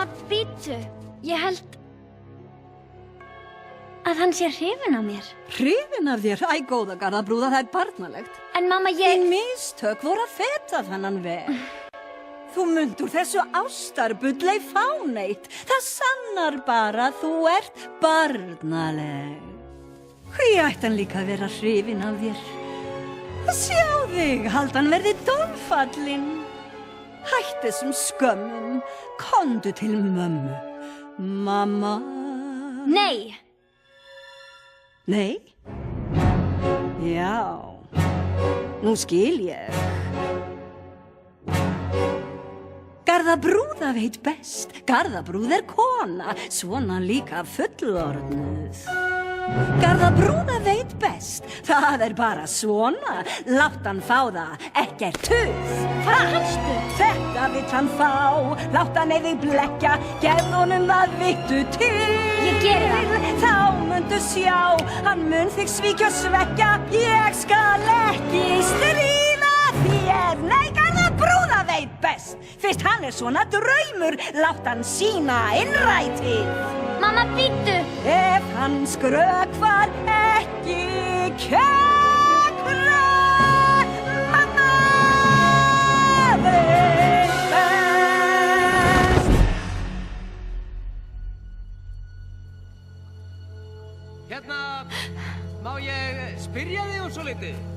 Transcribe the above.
Mamma, bíddu. Ég held að hann sé hrifinn af mér. Hrifinn af þér? Æ, góða Garðabrúða, það er barnalegt. En mamma, Þín mistök voru að feta þennan veg. Þú mundur þessu ástarbulli fáneitt. Það sannar bara að þú ert barnaleg. Hví ætti hann líka að vera hrifinn af þér? Sjá þig, haldan verði dolfallinn. Hætt þessum skömmum, komdu til mömmu. Mamma. Nei. Nei? Já, nú skil ég. Garðabrúða veit best. Garðabrúð er kona, svona líka fullorðnuð. Garðabrúða veit best. Það er bara svona. Látt hann fá það, ekkert tuð. Hvað halstu? Þetta vill hann fá. Látt hann eða blekja. Gefð honum það vittu til. Ég geri það. Þá mundu sjá. Hann mun þig svíkja og svekja. Ég skal ekki stríða þér. Nei, Garðabrúða veit best. Fyrst hann er svona draumur. Látt hann sína innrætið. Mamma, bíddu. Ef hann skrökvar ekki kjökra, mamma veit best. Hérna, má ég spyrja þig svo litið?